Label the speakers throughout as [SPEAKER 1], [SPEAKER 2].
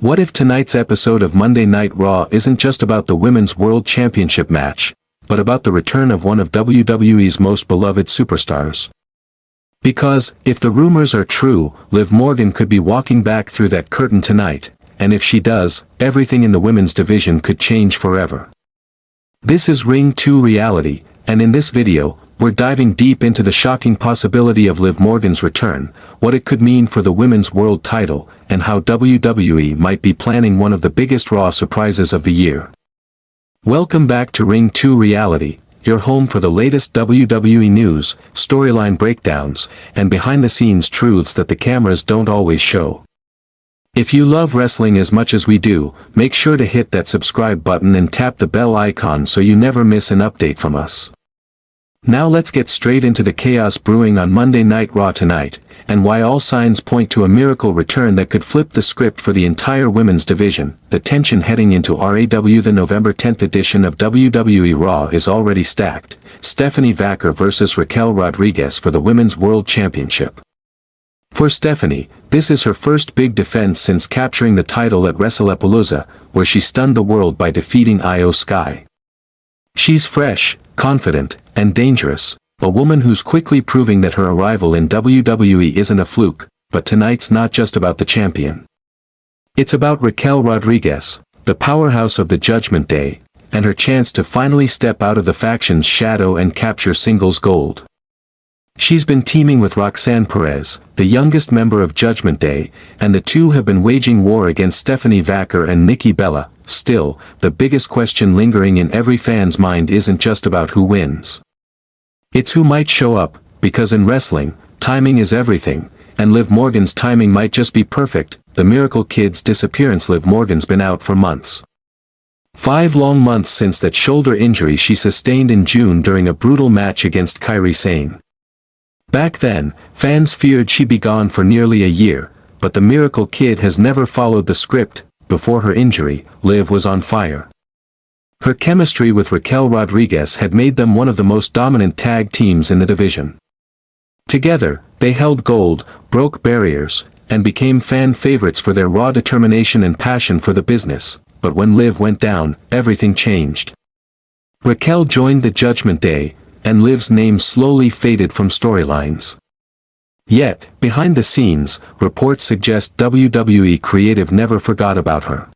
[SPEAKER 1] What if tonight's episode of Monday Night Raw isn't just about the Women's World Championship match, but about the return of one of WWE's most beloved superstars? Because, if the rumors are true, Liv Morgan could be walking back through that curtain tonight, and if she does, everything in the women's division could change forever. This is Ring 2 Reality, and in this video, we're diving deep into the shocking possibility of Liv Morgan's return, what it could mean for the Women's World title, and how WWE might be planning one of the biggest Raw surprises of the year. Welcome back to Ring 2 Reality, your home for the latest WWE news, storyline breakdowns, and behind-the-scenes truths that the cameras don't always show. If you love wrestling as much as we do, make sure to hit that subscribe button and tap the bell icon so you never miss an update from us. Now let's get straight into the chaos brewing on Monday Night Raw tonight, and why all signs point to a miracle return that could flip the script for the entire women's division. The tension heading into RAW. The November 10th edition of WWE RAW is already stacked. Stephanie Vaquer versus Raquel Rodriguez for the Women's World Championship. For Stephanie, this is her first big defense since capturing the title at WrestlePalooza, where she stunned the world by defeating Io Sky. She's fresh, confident, and dangerous, a woman who's quickly proving that her arrival in WWE isn't a fluke, but tonight's not just about the champion. It's about Raquel Rodriguez, the powerhouse of the Judgment Day, and her chance to finally step out of the faction's shadow and capture singles gold. She's been teaming with Roxanne Perez, the youngest member of Judgment Day, and the two have been waging war against Stephanie Vaquer and Nikki Bella. Still, the biggest question lingering in every fan's mind isn't just about who wins. It's who might show up, because in wrestling, timing is everything, and Liv Morgan's timing might just be perfect. The Miracle Kid's disappearance. Liv Morgan's been out for months. 5 long months since that shoulder injury she sustained in June during a brutal match against Kairi Sane. Back then, fans feared she'd be gone for nearly a year, but the Miracle Kid has never followed the script. Before her injury, Liv was on fire. Her chemistry with Raquel Rodriguez had made them one of the most dominant tag teams in the division. Together, they held gold, broke barriers, and became fan favorites for their raw determination and passion for the business. But when Liv went down, everything changed. Raquel joined the Judgment Day, and Liv's name slowly faded from storylines. Yet, behind the scenes, reports suggest WWE creative never forgot about her.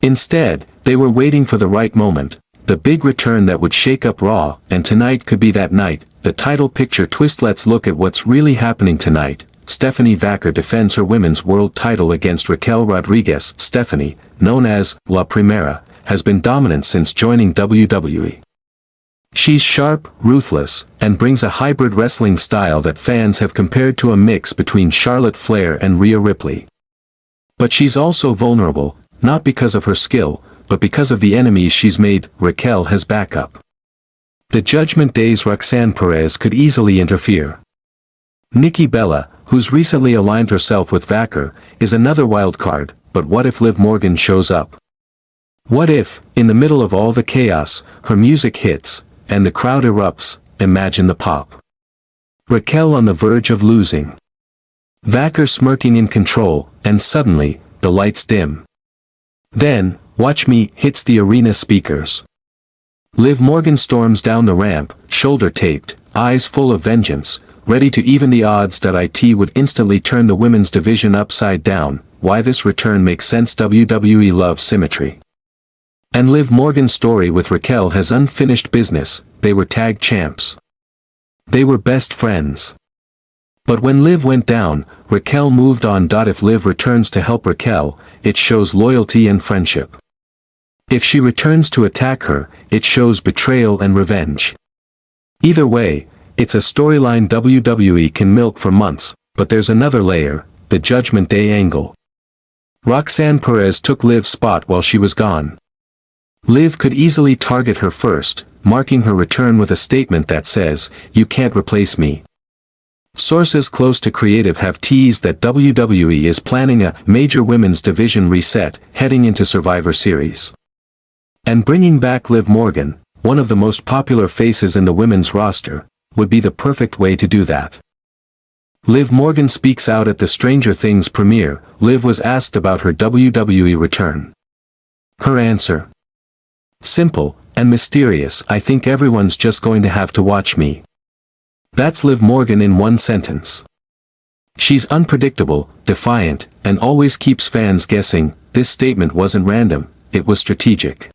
[SPEAKER 1] Instead, they were waiting for the right moment, the big return that would shake up Raw, and tonight could be that night. The title picture twist. Let's look at what's really happening tonight. Stephanie Vaquer defends her Women's World title against Raquel Rodriguez. Stephanie, known as La Primera, has been dominant since joining WWE. She's sharp, ruthless, and brings a hybrid wrestling style that fans have compared to a mix between Charlotte Flair and Rhea Ripley. But she's also vulnerable, not because of her skill, but because of the enemies she's made. Raquel has backup. The Judgment Day's Roxanne Perez could easily interfere. Nikki Bella, who's recently aligned herself with Vaquer, is another wild card. But what if Liv Morgan shows up? What if, in the middle of all the chaos, her music hits, and the crowd erupts? Imagine the pop. Raquel on the verge of losing. Vaquer smirking in control, and suddenly, the lights dim. Then, "Watch Me" hits the arena speakers. Liv Morgan storms down the ramp, shoulder taped, eyes full of vengeance, ready to even the odds. It would instantly turn the women's division upside down. Why this return makes sense. WWE loves symmetry. And Liv Morgan's story with Raquel has unfinished business. They were tag champs. They were best friends. But when Liv went down, Raquel moved on. If Liv returns to help Raquel, it shows loyalty and friendship. If she returns to attack her, it shows betrayal and revenge. Either way, it's a storyline WWE can milk for months. But there's another layer, the Judgment Day angle. Roxanne Perez took Liv's spot while she was gone. Liv could easily target her first, marking her return with a statement that says, "You can't replace me." Sources close to creative have teased that WWE is planning a major women's division reset heading into Survivor Series. And bringing back Liv Morgan, one of the most popular faces in the women's roster, would be the perfect way to do that. Liv Morgan speaks out at the Stranger Things premiere. Liv was asked about her WWE return. Her answer: simple and mysterious. I think everyone's just going to have to watch me. That's Liv Morgan in one sentence. She's unpredictable, defiant, and always keeps fans guessing. This statement wasn't random, it was strategic.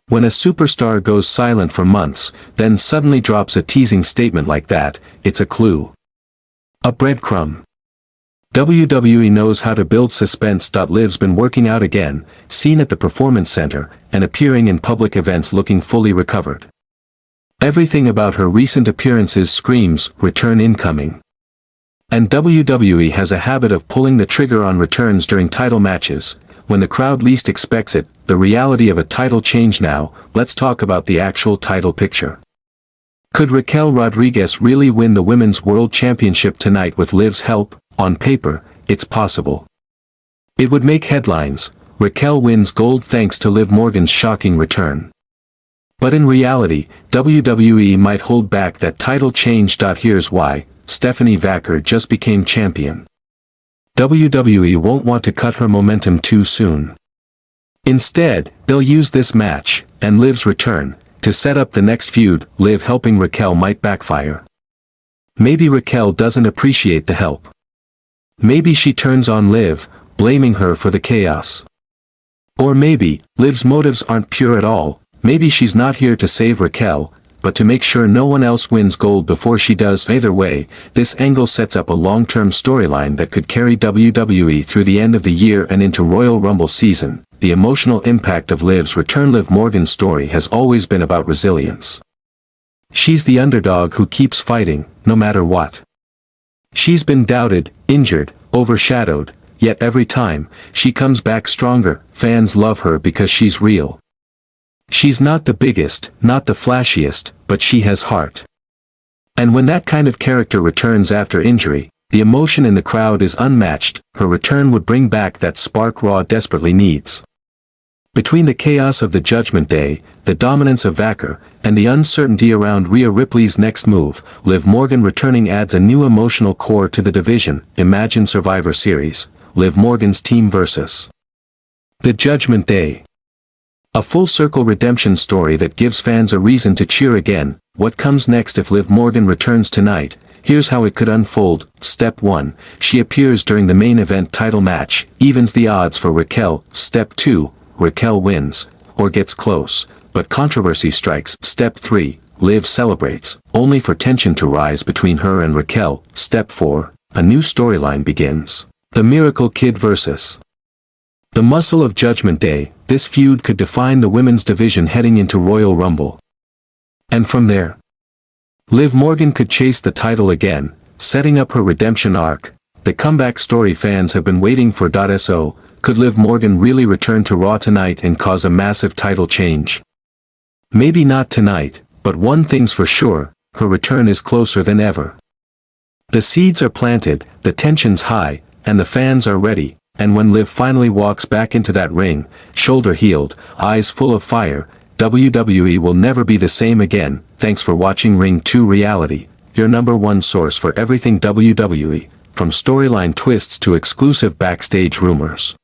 [SPEAKER 1] When a superstar goes silent for months, then suddenly drops a teasing statement like that, it's a clue. A breadcrumb. WWE knows how to build suspense. Liv's been working out again, seen at the Performance Center, and appearing in public events looking fully recovered. Everything about her recent appearances screams, return incoming. And WWE has a habit of pulling the trigger on returns during title matches, when the crowd least expects it. The reality of a title change now. Let's talk about the actual title picture. Could Raquel Rodriguez really win the Women's World Championship tonight with Liv's help? On paper, it's possible. It would make headlines. Raquel wins gold thanks to Liv Morgan's shocking return. But in reality, WWE might hold back that title change. Here's why. Stephanie Vaquer just became champion. WWE won't want to cut her momentum too soon. Instead, they'll use this match, and Liv's return, to set up the next feud. Liv helping Raquel might backfire. Maybe Raquel doesn't appreciate the help. Maybe she turns on Liv, blaming her for the chaos. Or maybe, Liv's motives aren't pure at all. Maybe she's not here to save Raquel, but to make sure no one else wins gold before she does. Either way, this angle sets up a long-term storyline that could carry WWE through the end of the year and into Royal Rumble season. The emotional impact of Liv's return. Liv Morgan's story has always been about resilience. She's the underdog who keeps fighting, no matter what. She's been doubted, injured, overshadowed, yet every time, she comes back stronger. Fans love her because she's real. She's not the biggest, not the flashiest, but she has heart. And when that kind of character returns after injury, the emotion in the crowd is unmatched. Her return would bring back that spark Raw desperately needs. Between the chaos of the Judgment Day, the dominance of Vaquer, and the uncertainty around Rhea Ripley's next move, Liv Morgan returning adds a new emotional core to the division. Imagine Survivor Series, Liv Morgan's team versus the Judgment Day. A full-circle redemption story that gives fans a reason to cheer again. What comes next if Liv Morgan returns tonight? Here's how it could unfold. Step 1. She appears during the main event title match, evens the odds for Raquel. Step 2. Raquel wins, or gets close, but controversy strikes. Step 3. Liv celebrates, only for tension to rise between her and Raquel. Step 4. A new storyline begins. The Miracle Kid vs. the Muscle of Judgment Day. This feud could define the women's division heading into Royal Rumble. And from there, Liv Morgan could chase the title again, setting up her redemption arc. The comeback story fans have been waiting for. So, could Liv Morgan really return to Raw tonight and cause a massive title change? Maybe not tonight, but one thing's for sure, her return is closer than ever. The seeds are planted, the tension's high, and the fans are ready. And when Liv finally walks back into that ring, shoulder healed, eyes full of fire, WWE will never be the same again. Thanks for watching Ring 2 Reality, your #1 source for everything WWE, from storyline twists to exclusive backstage rumors.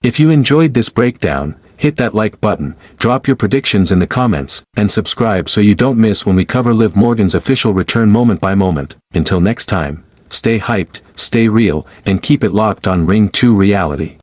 [SPEAKER 1] If you enjoyed this breakdown, hit that like button, drop your predictions in the comments, and subscribe so you don't miss when we cover Liv Morgan's official return moment by moment. Until next time, stay hyped, stay real, and keep it locked on Ring 2 Reality.